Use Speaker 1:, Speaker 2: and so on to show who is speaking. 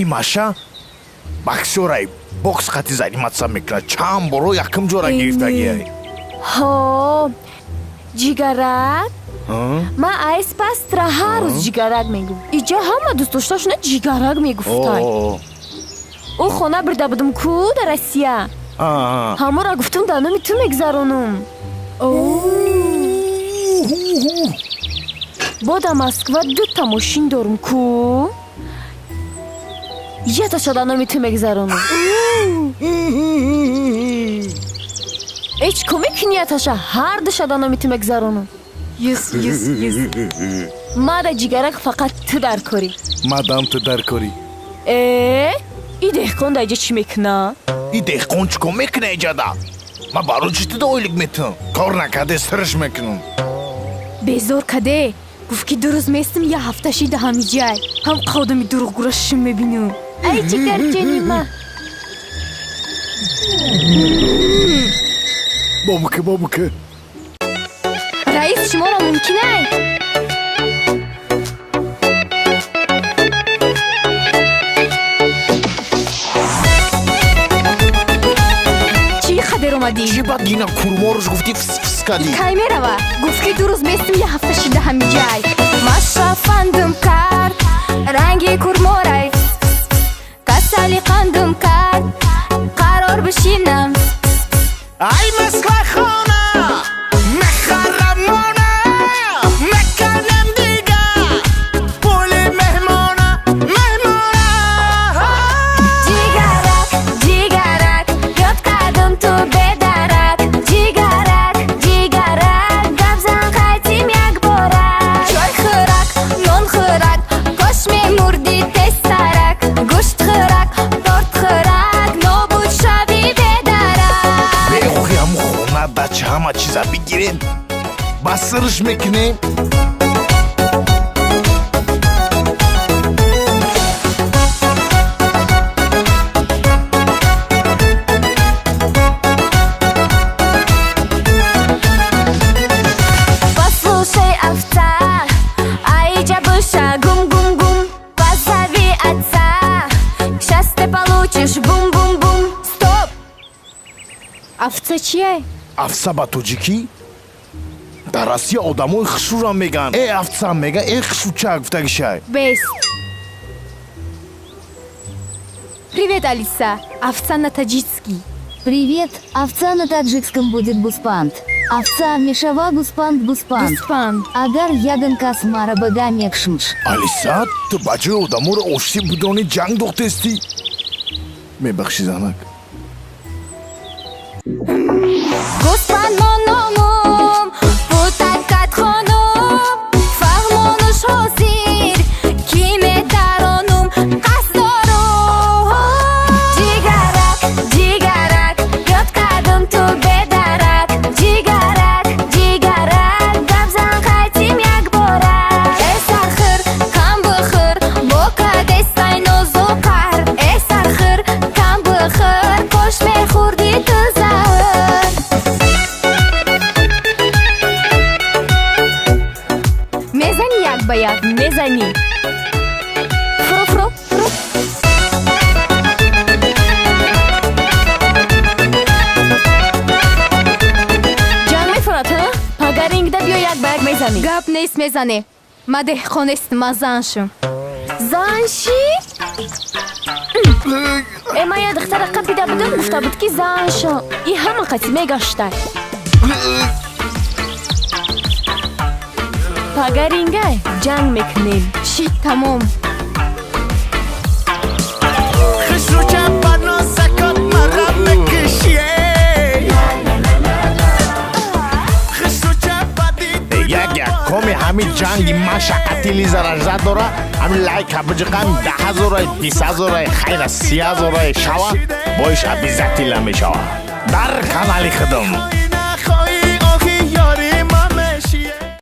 Speaker 1: имаша боксёрай бокс хати заниматься мекунад чанд боро якум ҷора гирифтагиай
Speaker 2: ҳо ҷигарак ман айспастра ҳар рӯз ҷигарак мегӯфт иҷа ҳама дӯстдошташона ҷигарак мегуфтанд ӯ хона бирда будум ку дар Россия ҳамаро гуфтум дар номи ту мегзаронум бо дар Москва 2 мошин дорум ку яташа дар номи ту мегзаронум эч кумекини яташа ҳар душа дар номи ту мегзаронум мада ҷигарак фақат ту дар корӣ
Speaker 1: мадам ту дар корӣ
Speaker 2: и деҳқон дар иҷа чӣ мекуна
Speaker 1: и деҳқон чӣ кор мекуна иҷада ман барои чӣ туда ойлик метавам кор накарде сирш мекунам
Speaker 2: безор каде гуфт ки 2 рӯз местим я ҳафташи даҳам иҷай ҳам қодами дурӯғгурашим мебинам ай ҷигарҷонима
Speaker 1: бобука
Speaker 2: раис шуморо мумкинай
Speaker 1: чӣ бад гина курморш гуфти фс кади
Speaker 2: кай мерава гуфт ки 2 рӯз местим я ҳафташи даҳам иҷай машрафандум кард ранги курморай касали қандум кард қарор бишинам
Speaker 1: ай маслахона мехарамона меканем дига пули меҳмона
Speaker 2: ҷигарак ҷигарак ёд кардум ту бедарак ҷигарак ҷигарак гап зан қайтим якборак чой хӯрак нон хӯрак кош мемурди тезтарак гӯшт хӯрак торт хӯрак нобуд шави бедарак
Speaker 1: беохи ҳамун хона дача ҳама чиза бигирем ба сирш мекунем
Speaker 2: послушай овца айҷа буша гум гум гум позови отца щас ты получишь бум бум бум стоп овца чие
Speaker 1: афса ба тоҷикӣ дар Россия одамои хушурам меган афса мега хушуча гуфтагишай
Speaker 2: бес привет Алиса овца на таджикский
Speaker 3: Привет, овца на таджикском будет буспант. Овца мешава буспант. Агар яган кас мара бага мекшмш.
Speaker 1: алиса ту ба ҷои одаморо ошти будони ҷанг дохтести мебахшӣ занак
Speaker 2: Гуспанд мо номум путакат хонум фармонуш ҳозир ки медаронум қасд дорум ҷигарак ҷигарак ёд кардум ту бедарак ҷигарак ҷигарак гап зан қайтим якборак сархӯр кам бихӯр бо кадестай нозукар сархӯр кам бихӯр кош мехӯрди ту заҳр мезани як ба як мезани фро ҷанг мефурад пагарингда биё як ба як мезани гап нест мезане ма деҳқонестим ма заншум занши ман як духтара қапида будам гуфта буд ки заншо и ҳама қати мегаштай пагаринга ҷанг мекунем шид тамом
Speaker 1: коми ҳамин ҷанги машаққати лизаража дора ҳамин лайка биҷиқам 10,000 20,000 хайра 30,000 шава боиш обязательно мешава дар канали худам